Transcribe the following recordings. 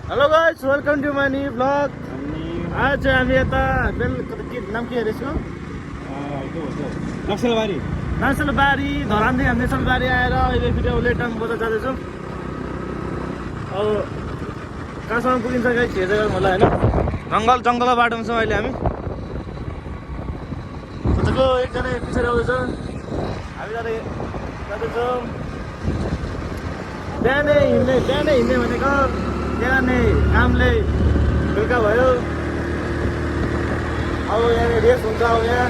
Hello guys, welcome to my new blog. आज चाहिँ हामी यता नाम के अरे यसको नक्सलबारी धरानदेखि हामी नक्सलबारी आएर अहिले फेरि लेटाङ बजार जाँदैछौँ। अब कहाँसम्म पुगिन्छ गाइस हेर्दै गरौँ होला होइन। जङ्गल बाटोमा छौँ अहिले हामी। उताको एकजना पछाडि आउँदैछ, हामी जाँदैछौँ। बिहानै हिँड्ने भनेको यहाँ नै कामले बेलुका भयो। अब यहाँ रेस हुन्छ। अब यहाँ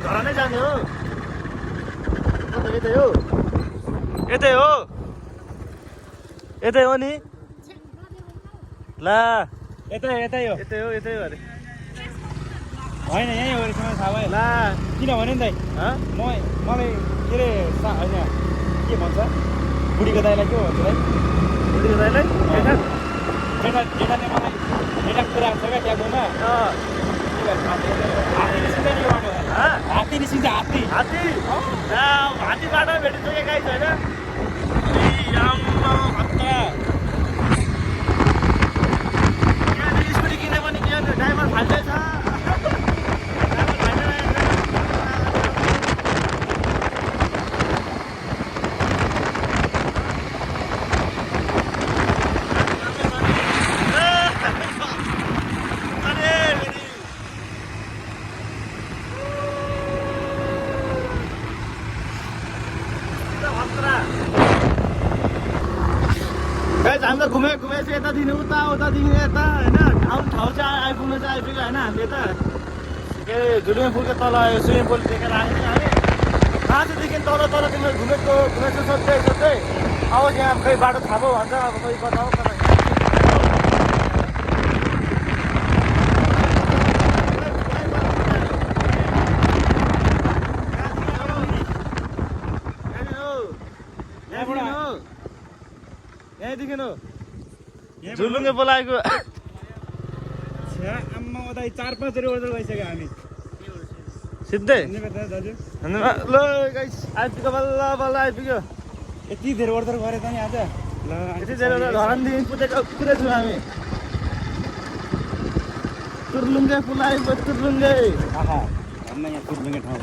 धरानै जाने हो। यतै हो नि। ला यतै हो अरे होइन यहीँ हो रहेछ थाहा भयो। ला किन भने नि दाइ मलाई के अरे होइन के भन्छ बुढीको दाइलाई के भन्छ दाइ? बुढीको दाइलाई जेठाले मलाई जेठा कुरा हुन्छ क्या ट्याबोमा हात्ती निस्किन्छ। हात्ती बाटो भेटिन्छ क्या गाई छैन। स्कुटी किने पनि के ड्राइभर फाल्दैछ। हामी त घुमे चाहिँ यतादेखि उतादेखि यता होइन। ठाउँ चाहिँ आइपुग्यो होइन। हामी यता के अरे झुलिङ पुलको तल स्विमिङ पुल देखेर आएको थियो हामी। माथिदेखि तल तिमीले घुमेको सोध्दै अब यहाँ खै बाटो थाहा भयो भन्छ। अब खै बताऊ यहीँदेखि हो झुलुङ्गे बोलाएको। आम्मा दाइ 4-5 ओर्दर भइसक्यो हामी सिधै दाजु। ल गाइस आइपुग्यो, बल्ल आइपुग्यो। यति धेरै ओर्दर गरे त नि आज। ल यति धेरै धरानदेखि पुरै छौँ हामी। तुर्लुङ्गे पुल आइपुग्यो। तुर्लुङ्गे आहा भन्न यहाँ तुर्लुङ्गे ठाउँ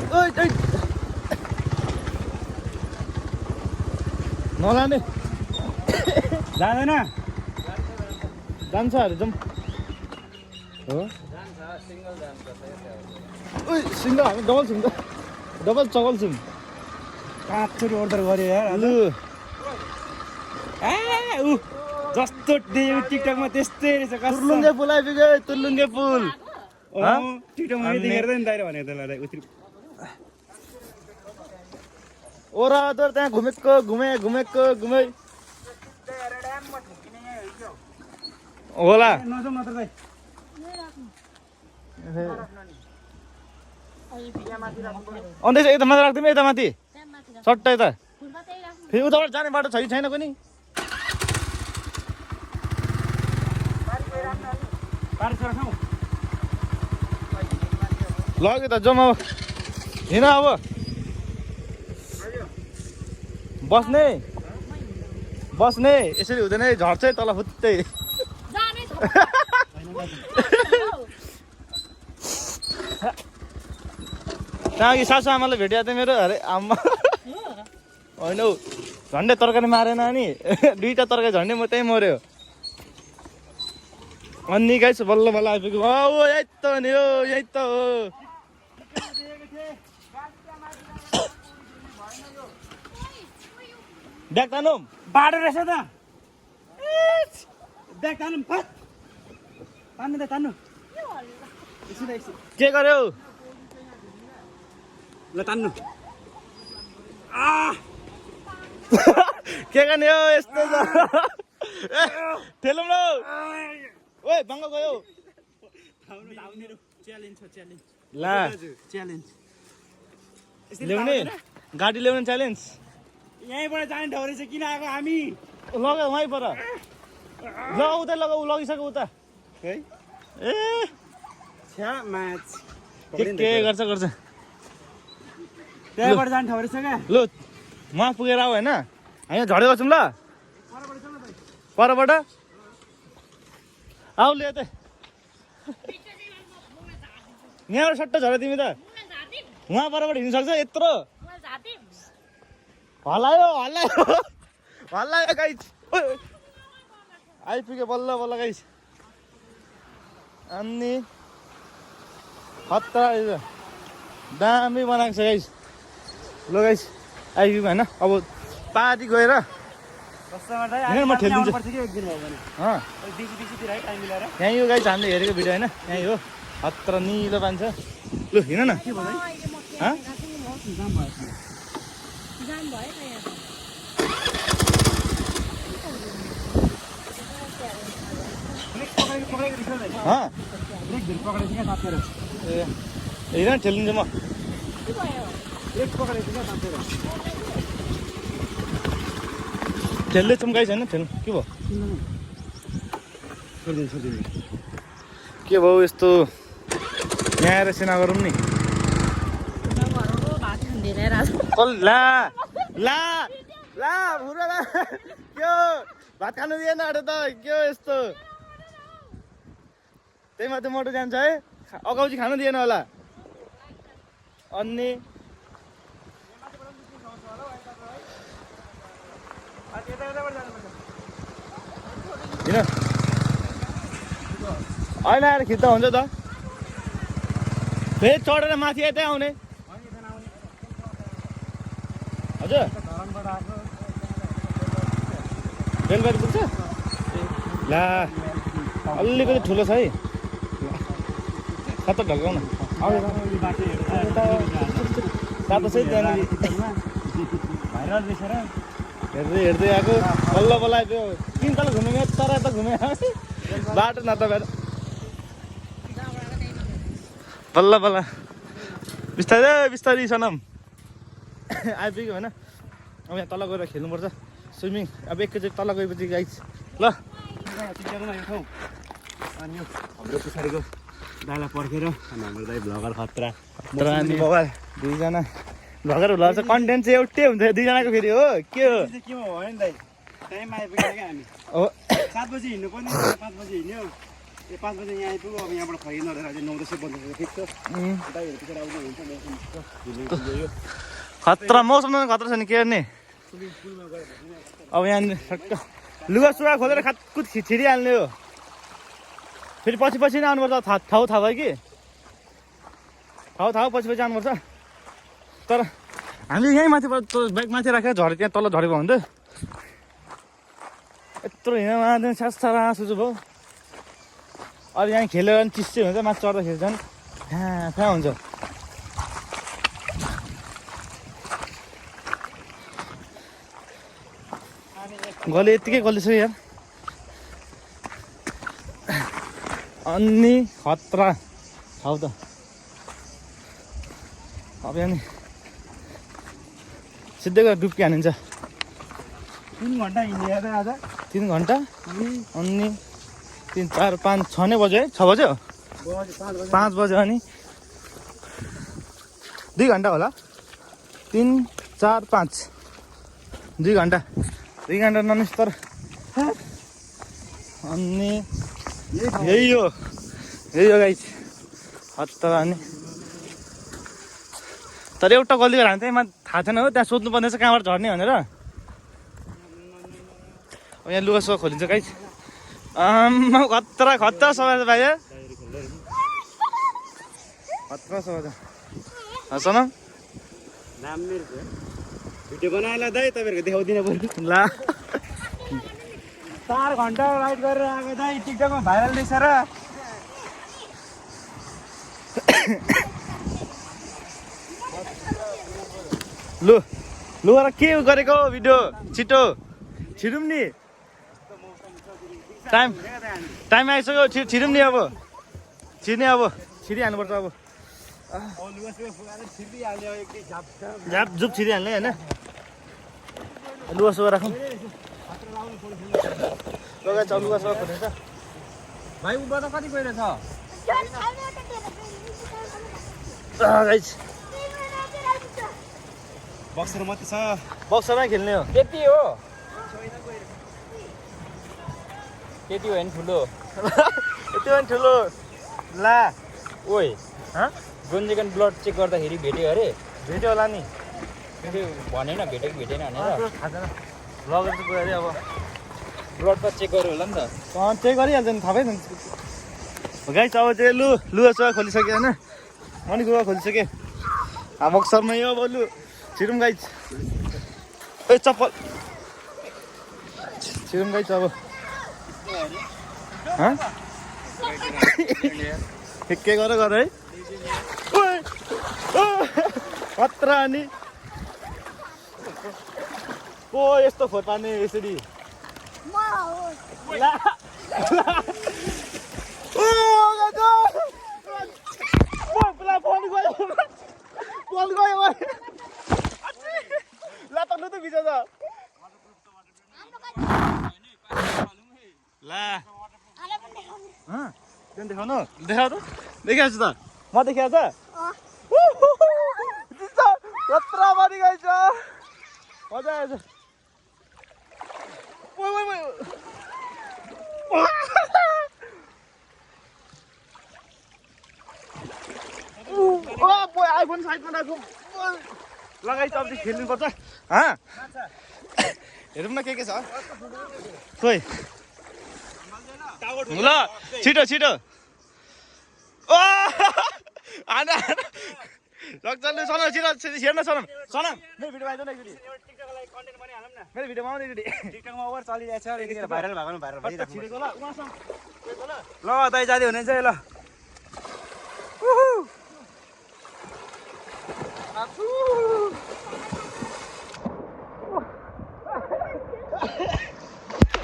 नलाने जाँदैन जान्छ अरे जाउँ हो। सिङ्गल हामी डबल चबल छौँ। 5 ओर्दर गऱ्यो यार लु जस्तो टिकटकमा त्यस्तै रहेछ। तुर्लुङ्गे पुल आइपुग्यो। तुर्लुङ्गे पुल टिकटकमा देखेर नि दाइर भनेको त्यसलाई उत्रि ओरादर त्यहाँ घुमे होला। नजाउँ नत्र दाइ अन्त यता माथि राख्दिउँ। यता माथि सट्टा यता फेरि उताबाट जाने बाटो छ कि छैन कुनै। लग्यो त जाउँ। अब हिँड अब बस्ने यसरी हुँदैन है। झर्छ है तल फुत्तै। त्यहाँ अघि सासु आमाले भेटिया थियो मेरो। अरे आमा होइन हौ झन्डै तरकारी मारेन नि। 2टा तरकारी झन्डै म त्यहीँ मऱ्यो। अनि गाइस बल्ल आइपुग्यो। यही त नि हो, यही त हो। ब्याग तानौँ बाटो रहेछ त ब्याग तान्नु तान्नु के गर्यो ल तान्नु के गर्ने हो यस्तो ठेलौँ न ओए बङ्ग गयो च्यालेन्ज छ च्यालेन्ज ला च्यालेन्ज ल्याउने गाडी ल्याउने च्यालेन्ज यहीँबाट जाने ठाउँ रहेछ किन आएको हामी लगा वहीँ पर लगाऊ उता लगाऊ लगिसक्यो उता है ए छ्या म्याच के गर्छ गर्छ त्यहाँबाट जाने ठाउँ रहेछ क्या लु म पुगेर आऊ होइन हामी झरेको छौँ ल परबाट आऊ ले त यहाँबाट सट्ट झरे तिमी त उहाँ परबाट हिँड्नु सक्छ यत्रो हल्लायो हल्लायो हल्लायो गाइस आइपुग्यो बल्ल बल्ल गाइस अनि खतरा दामी बनाएको छ गाइस ल गाइस आइपुग्यो होइन अब पारी गएर म ठेलिदिन्छु यहीँ हो गाइस हामीले हेरेको भिडियो होइन यहीँ हो खतरा निलो पान्छ लु हिँड न हेर ठेलिदिन्छु म ठेल्दैछौँ गाइस होइन ठेल्नु के भयो के भयो यस्तो यहाँ आएर सेना गरौँ नि ला ला ला भुरा ला के भात खानु दिएन अरे त के हो यस्तो त्यही माथि मोटो जान्छ है अगाउची खानु दिएन होला अनि किन अहिले आएर खिच्दा हुन्छ त फेरि चढेर माथि यतै आउने हजुर बेलबारी पुग्छ ला अलिकति ठुलो छ है खतर ढल्काउन तातो छ त्यहाँनिर हेर्दै हेर्दै आएको बल्ल बल्ल आइपुग्यो तिन तल घुमेको तर यता घुमे बाटो नतबार बल्ल बल्ल बिस्तारै बिस्तारै सनम आइपुग्यो होइन अब यहाँ तल गएर खेल्नुपर्छ स्विमिङ अब एकैचोटि तल गएपछि गाइस ल अनि हाम्रो पछाडिको दाइलाई पर्खेर अनि हाम्रो दाइ भ्लगर खतरा खतरा अनि मोबाइल दुईजना भ्लगर चाहिँ कन्टेन्ट चाहिँ एउटै हुन्छ दुईजनाको फेरि हो के हो के भयो नि दाइ टाइम आइपुग्यो क्या हामी हो 7 बजी हिँड्नु पर्ने 5 बजी हिँड्यो 5 बजी यहाँ आइपुग्यो अब यहाँबाट फर्किनु नरहेर अझै 9 10 बजेको फिक्स छ दाइहरू पछाडि आउँदै हुन्छ खतरा मौसम खतरा छ नि के गर्ने अब यहाँ लुगा सुगा खोलेर खातकुत छिरिहाल्ने हो फेरि पछि पछि नै आउनुपर्छ ठाउँ थाहा भयो कि ठाउँ पछि पछि आउनुपर्छ तर हामीले यहीँ माथिबाट बाइक माथि राखेर झरे त्यहाँ तल झरेको हुन्थ्यो यत्रो हिँड्न सारा सुझु भयो अब यहाँ खेलेर पनि चिसै हुन्छ माथि चढ्दाखेरि झन् फ्या हुन्छ गले यत्तिकै गले छ यार अनि खतरा ठाउँ त अब यहाँ नि सिधै गएर डुब्की हानिन्छ 3 घन्टा हिँड्यो त आज 3 घन्टा अनि 3 4 5 6 नै बज्यो है 6 बज्यो 5 बज्यो अनि 2 घन्टा होला 3 4 5 2 घन्टा 2 घन्टा ननिस्तर अनि यही हो गाइस खतरा अनि तर एउटा गल्ली घर हामी चाहिँ थाहा छैन हो त्यहाँ सोध्नु पर्ने छ कहाँबाट झर्ने भनेर अब यहाँ लुगा सुगा खोलिन्छ गाइस खतरा खतरा सबै भाइ खतरा सबै सनम नाम मेरो भिडियो बनाएला दाइ तपाईँहरूको देखाउँदिन पर्ने ला 4 घन्टा राइड गरेर आएको दाइ टिकटकमा भाइरल रहेछ र लु र के गरेको भिडियो छिटो छिटौँ नि टाइम आइसक्यो छिटौँ नि अब छिर्ने अब छिरिहाल्नुपर्छ अब झाप झुप छिरिहाल्ने होइन लुगा सुगा राखौँ लगाइ चाउ लुगा सुगा खोल्ने त भाइ उबाट कति गएर छ गाइस बक्सर मात्रै छ बक्सरमै खेल्ने हो त्यति हो त्यति हो नि ठुलो यति पनि ठुलो ला ओइ हँ जोन्जेकन ब्लड चेक गर्दाखेरि भेट्यो अरे भेट्यो होला नि त्यो भनेन भेट्यो कि भेटेन भनेर थाहा छैन लगेर चाहिँ गयो अरे अब ब्लड त चेक गर्यो होला नि त त्यही गरिहाल्छ नि थाहा छैन गाइस अब चाहिँ लुगा सुगा खोलिसक्यो होइन अनि लुगा खोलिसकेँ बक्सरमा यो अब लु छिरौँ गाइस ए चप्पल छिरौँ गाइस अब के गर है खतरा अनि को यस्तो खोर पार्ने यसरी देखाउनु देखाउ त देखाएको छु त म देखाएको छ कत्रा मारी गएछ मजा आएछ आइफोन साइडमा राखौँ लगाइ त अब चाहिँ खेल्नुपर्छ हेरौँ न के छ खोइ ल छिटो छिटो रक्तले सनम छिटो हेर्न सनम सनम मेरो भिडियो आइज न एकचोटि मेरो भिडियोमा आउने एकचोटि टिकटकमा ओभर चलिरहेछ यतिखेर भाइरल भएको भाइरल छिटेको ल उहाँसँग ल दाइ जाँदै हुनुहुन्छ है ल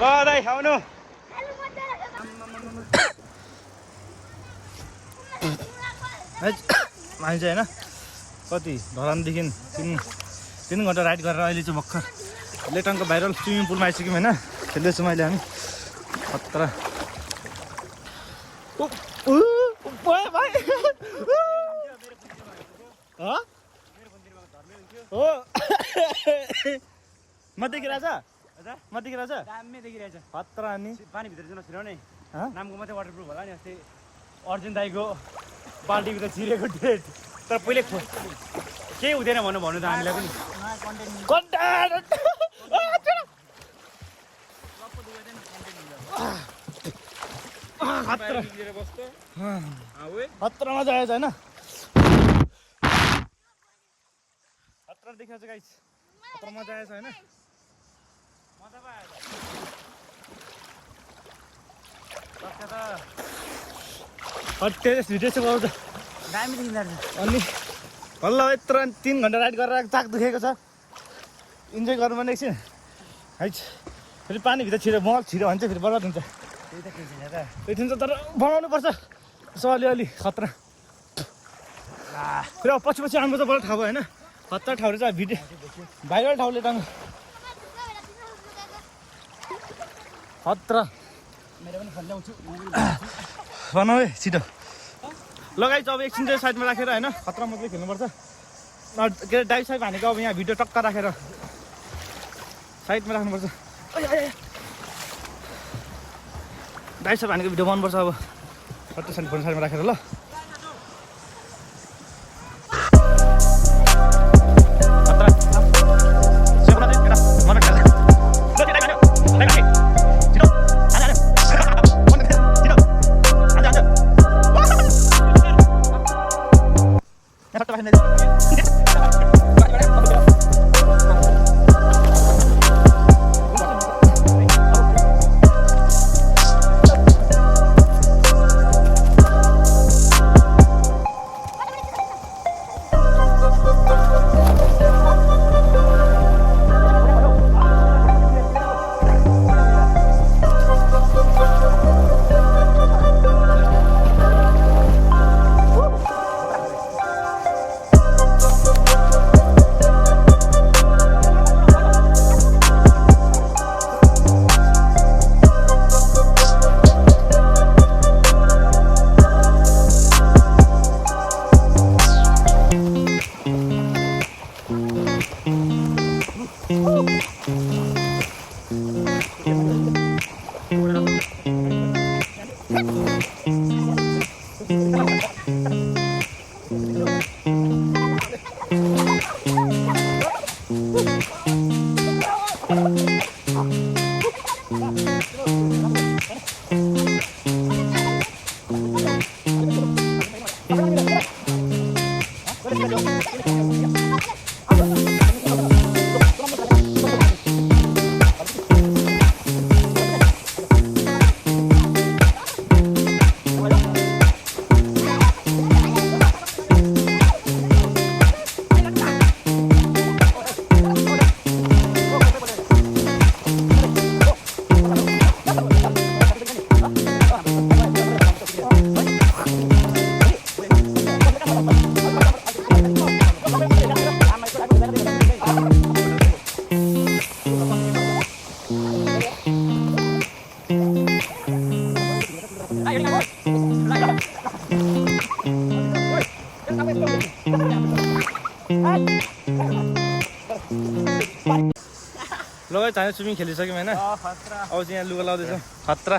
ल दाइ आउनु मान्छे होइन कति धरानदेखि तिन घन्टा राइड गरेर अहिले चाहिँ भर्खर लेटनको भाइरल स्विमिङ पुलमा आइसक्यौँ होइन खेल्दैछौँ अहिले हामी खतरा हो म देखिरहेछ म देखिरहेछ दामी देखिरहेछ खतरा अनि पानीभित्र चाहिँ नछिराउने हँ? नामको मात्रै वाटरप्रुफ होला नि अस्ति अर्जुन दाईको बाल्टीभित्र छिरेको डेट तर पहिले केही हुँदैन भन्नु त हामीलाई पनि खतरा मजा आएछ होइन खतरा देखाएको छ गाइस खतरा मजा आएछ होइन भिडियो चाहिँ आउँछ दामी देखिँदो अनि हल्ला यत्रो 3 घन्टा राइड गरेर चाक दुखेको छ इन्जोय गर्नु पर्ने एकछिन है फेरि पानीभित्र छिरो मल छिरो भने चाहिँ फेरि बर्बाद हुन्छ त्यही त केही छैन त त्यति त तर बनाउनु पर्छ यसो अलिअलि खतरा फेरि अब पछि हाम्रो त बल्ल ठाउँ भयो होइन खतरा ठाउँले चाहिँ भिडियो भाइरल ठाउँले त खतरा मेरो पनि खन्जाउँछु बनाऊ है छिटो लगाइ चाहिँ अब एकछिन चाहिँ साइडमा राखेर होइन खतरा मात्रै खेल्नुपर्छ के अरे डाइभ साइड हानेको अब यहाँ भिडियो टक्क राखेर साइडमा राख्नुपर्छ डाइभ साइड हानेको भिडियो बनाउनुपर्छ अब सट्टै साइड फोन साइडमा राखेर ल ल गाइस हामी स्विमिङ खेलिसक्यौँ होइन अब चाहिँ यहाँ लुगा लाउँदैछ खतरा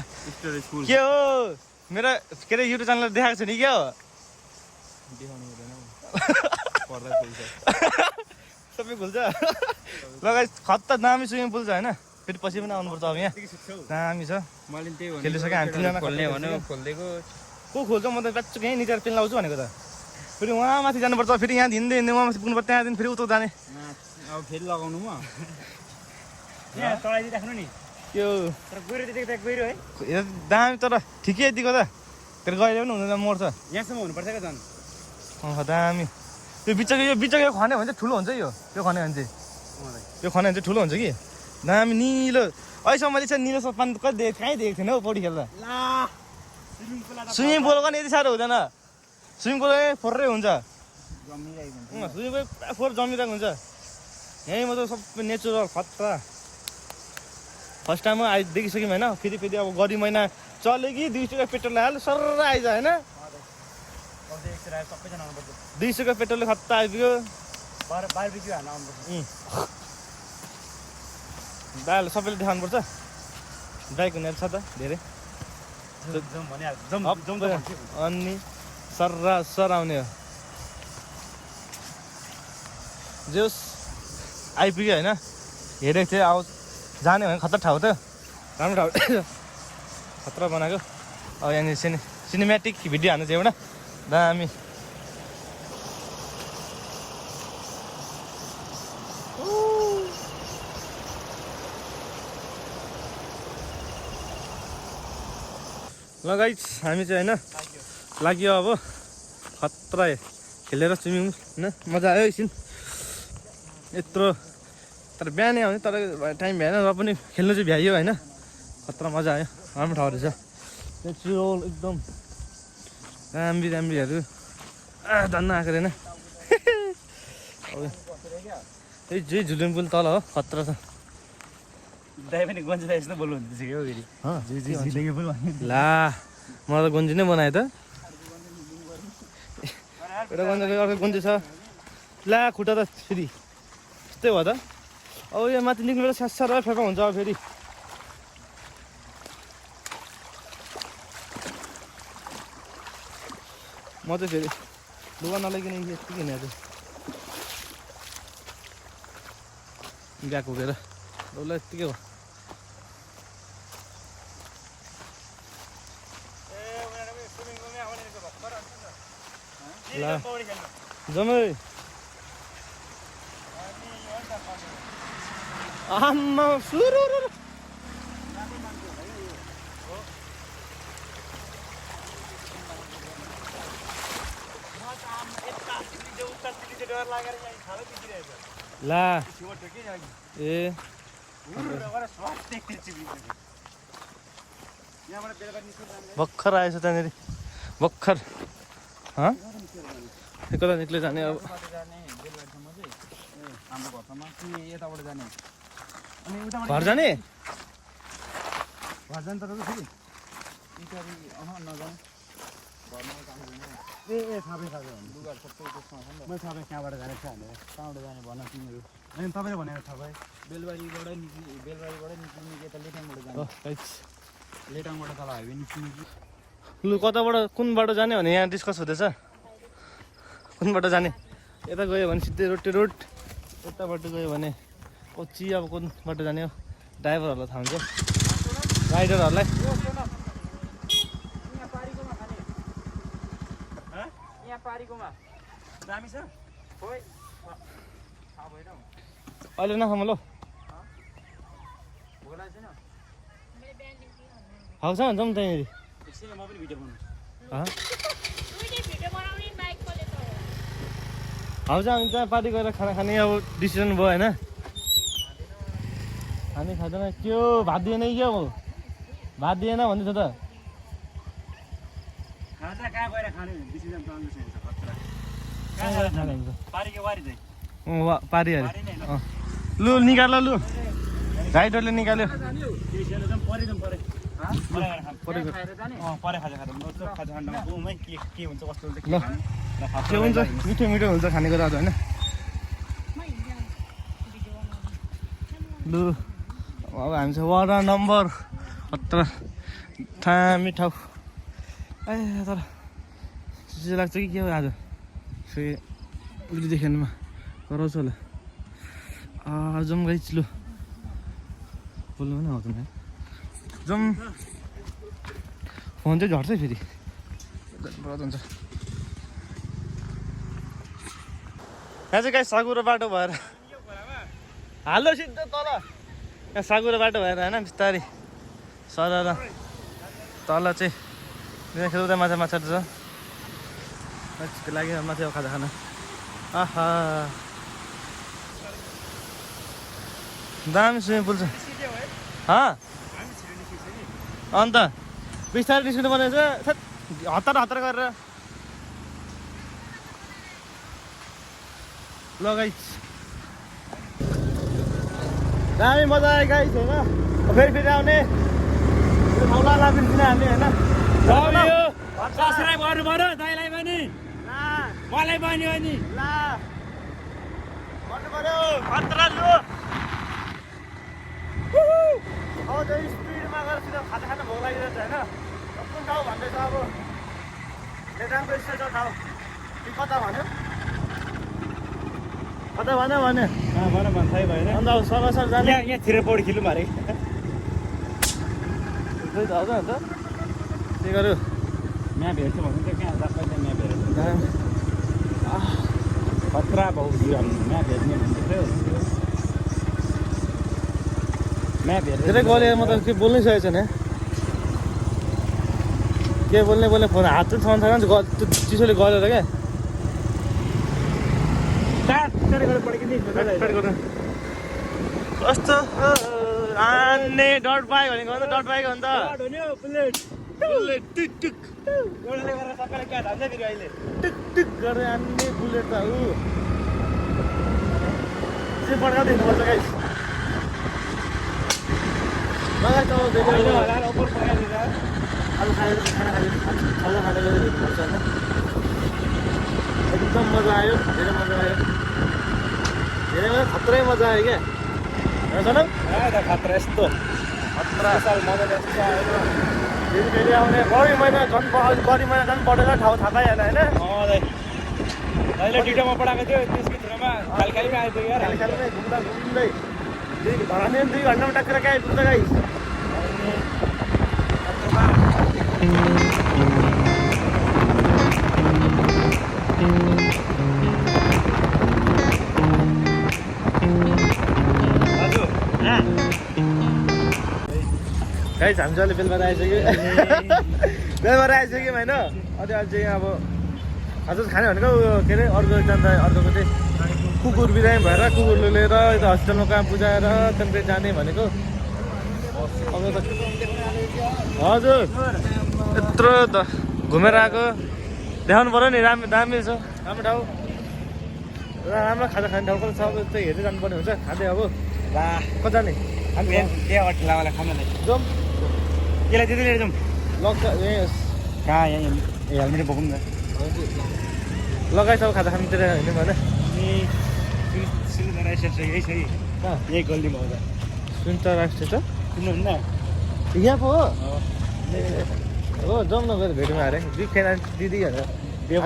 स्कुल के हो मेरो के अरे युट्युब च्यानल देखाएको छु नि क्या हो सबै खुल्छ ल गाइस खतरा दामी स्विमिङ पुल छ होइन फेरि पछि पनि आउनुपर्छ अब यहाँ दामी छ मैले त्यही भने खेलिसक्यो हामी तिनजना खोल्ने भन्यो खोलिदिएको को खोल्छ म त ब्याच्चो यहीँ निकालेर पेन लाउँछु भनेको त फेरि उहाँ माथि जानुपर्छ फेरि यहाँ हिँड्दै हिँड्दै उहाँ माथि पुग्नुपर्छ त्यहाँदेखि फेरि उता जाने अब फेरि लगाउनु म यहाँ चढाइदिइराख्नु नि त्यो तर गहिरो त्यतिको त गहिरो है दामी तर ठिकै यतिको त तर गहिले पनि हुँदैन मर्छ यहाँसम्म हुनुपर्छ क्या झन् दामी त्यो बिचको यो खने भने चाहिँ ठुलो हुन्छ यो खने भने चाहिँ यो खने भने चाहिँ ठुलो हुन्छ कि दामी निलो अहिलेसम्म मैले चाहिँ निलो पानी कति कहीँ देखेको थिएन हौ पौडी खेल्दा स्विमिङ पुल पनि यति साह्रो हुँदैन स्विमिङ पुल फोर्रै हुन्छ स्विमिङ पुल फोर जमिरहेको हुन्छ यहीँ मतलब सबै नेचुरल खतरा फर्स्ट टाइममा देखिसक्यौँ होइन फेरि अब गरी महिना चल्यो कि 200 रुपियाँ पेट्रोल हाल सर आइज होइन 200 रुपियाँ पेट्रोलले खत्ता आइपुग्यो दाल सबैले देखाउनुपर्छ बाइक हुनेहरू छ त धेरै अनि सर आउने हो जोस् आइपुग्यो होइन हेरेको थिएँ अब जाने भने खतरा ठाउँ त राम्रो ठाउँ खतरा बनाएको अब यहाँनिर सिनेमेटिक भिडियो हान्नु चाहिँ एउटा दामी ल गाइस हामी चाहिँ होइन लाग्यो अब खतरा खेलेर स्विमिङ होइन मजा आयो एकछिन यत्रो तर बिहानै आउने तर टाइम भएन र पनि खेल्नु चाहिँ भ्याइयो होइन खतरा मजा आयो राम्रो ठाउँ रहेछ नेचुरल एकदम राम्रीहरू धन्न आएको रहेन त्यही जे झुलिङ पुल तल हो खतरा छ दाइ पनि गन्जी यस्तो बोल्नु हुँदैछ क्या फेरि ला मलाई त गन्जी नै बनायो त एउटा गन्जी अर्को गन्जी छ ला खुट्टा त फेरि त्यस्तै भयो त अब यो माथि निक्लिएर स्यासार फेर्का हुन्छ अब फेरि म चाहिँ फेरि लुगा नलाइकन यति किनेको छु ब्याग पुगेर ल यत्तिकै हो ल जमै आम्मा सुरु ला ए भर्खर आएछ त्यहाँनिर भर्खर कता निक्ले जाने अब घर जाने घर जानु तर फेरि ए थाहा लुगाहरू सबै त्यसमा मैले थाहा पाएँ कहाँबाट जाने छ भनेर कहाँबाट जाने भन तिमीहरू अनि तपाईँले भनेर थाहा पाएँ बेलबारीबाटै निस्किने यता लेटाङबाट जाने लेटाङबाट तल हाइवे निस्किने कि लु कताबाट कुन बाटो जाने भने यहाँ डिस्कस हुँदैछ कुनबाट जाने यता गयो भने सिधै रोड यताबाट गयो भने पछि अब कुनबाट जाने हो ड्राइभरहरूलाई थाहा हुन्छ राइडरहरूलाई अहिले नखाम ल हाउस भन्छ नि त्यहाँनिर हाउस हामी त्यहाँ पार्टी गएर खाना खाने अब डिसिजन भयो होइन हामी खाँदैन के हो भात दिएन कि अब भात दिएन भन्दैछ त पारी अरे लु निकाल लु राइडरले निकाल्यो के हुन्छ मिठो मिठो हुन्छ खानेको त होइन लु अब हामी चाहिँ वडा नम्बर 17 थामी ठाउँ ए तर चिसो लाग्छ कि के हो आज फेरि उहिले देखेनमा कराउँछु होला जाउँ गाइस लु बोल्नु पनि आउँदैन जाउँ फोन चाहिँ झर्छ फेरि हुन्छ यहाँ चाहिँ गाइस साँगुरो बाटो भएर हाल्लो सिधै तल यहाँ साँगुरो बाटो भएर होइन बिस्तारै सर तल चाहिँ खेल्दा माछा छ त्यो लागि माथि खाजा खाना आहा दामी स्विमिङ पुल छ अन्त बिस्तारै निस्किनु पर्ने रहेछ हतार गरेर लगाइ दामी मजा आयो गाइस होइन फेरि आउने ठाउँला लापिन्छ हामी होइन सब्सक्राइब गर्नु पर्यो दाइलाई पनि मलाई पनि हो नि ल गर्नु पर्यो खतरा लु स्पिडमा गएर सिधै खाना भोक लागिरहेछ होइन कुन ठाउँ भन्दैछ अब लेटाङको स्टेसन ठाउँ कि कता भन्यो कता भन्यो भन थाहै भएन अन्त अब सर जाने यहाँतिर पौडी खेलौँ अरे त्यही त आउँछ अन्त के गर्यो म्याप हेर्छु भन्नु त्यो कहाँ रास्ता म्याप हेरेर खतरा भाउ म्याप हेर्ने भन्दैथ्यो म्याप हेरेर धेरै गले म त के बोल्नै सकेको छैन के बोल्ने फोन हात चाहिँ छाउनु छैन त्यो चिसोले गलेर क्या कस्तो आन्ने डट बाइक भनेको अन्त डट बाइक अन्त टुक गरेर आन्ने बुलेट त ऊ चाहिँ पड्का दिनुपर्छ गाइस मलाई त एकदम मजा आयो धेरै मजा आयो खत्रै मजा आयो क्या सनम खतरा यस्तो खतरा मजा फेरि आउने बढी महिना झन् बढेर ठाउँ थाहा पाइहाल्यो होइन अहिले डिटोमा पढाएको थियो त्यसभित्रमा खालखालीमा आइपुग्यो यार खालखालीमै घुम्दै 2 घन्टामा टक्कर कहाँ आइपुग्छ गाइस गाइस हामी चाहिँ अहिले बेलुका आइसक्यो होइन अनि अहिले चाहिँ अब हजुर खाने भनेको के अरे अर्को अर्कोको चाहिँ कुकुर बिरामी भएर कुकुरले लिएर यता हस्पिटलमा काम बुझाएर त्यहाँदेखि जाने भनेको अब त हजुर यत्रो त घुमेर आएको देखाउनु पऱ्यो नि दामी छ राम्रो ठाउँ राम्रो खाजा खाने ठाउँ कता छ त्यही हेर्दै जानुपर्ने हुन्छ खाँदै अब ला कता जाने ठेलावाला खाना जाउँ त्यसलाई त्यति लिएर जाउँ लग्छ कहाँ यहाँ हेलमेट बोकौँ न लगाइछ खाजा खानुतिर हिँड्यौँ होइन सुन्दर राइस यही छ यही गल्लीमा आउँदा सुन्तर राष्ट्रिय छ सुन्नुहुन्न यहाँ पो हो जाउँ न गएर भेटौँ अरे दुई खेल दिदी भनेर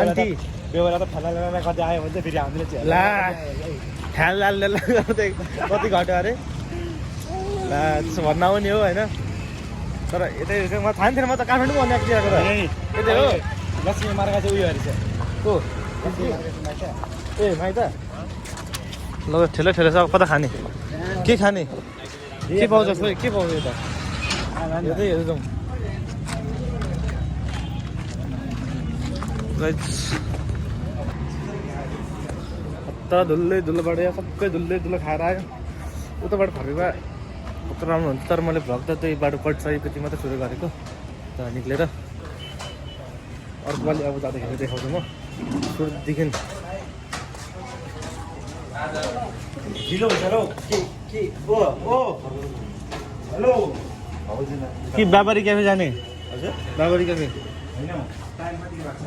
आन्टी बेहोरा त ठेला कति आयो भने चाहिँ फेरि हामीले चाहिँ ला ख्याल गर्दै कति घट्यो अरे ला त्यसो भन्न आउने हो होइन तर यतै म थाहा थिएन म त काठमाडौँ भन्ने आएको त यतै हो लक्ष्मी मार्गा चाहिँ उयो रहेछ को ए माइत ल ठेला ठेला छ कता खाने के खाने के पाउँछ खोइ के पाउँछ यता यतै हेर्नु जाउँ हत्ता धुलै धुलोबाट सबै धुलै धुलो खाएर आयो उताबाट फर्केको कस्तो राम्रो हुन्छ तर मैले भ्लग त त्यही बाटो कटिसकेपछि मात्रै सुरु गरेको त निक्लेर अर्को पालि अब जाँदाखेरि देखाउँछु म सुरुदेखि ढिलो हुन्छ र के ओ हेलो कि बाबरी क्याफे जाने हजुर बाबरी क्याफे होइन टाइम कति लाग्छ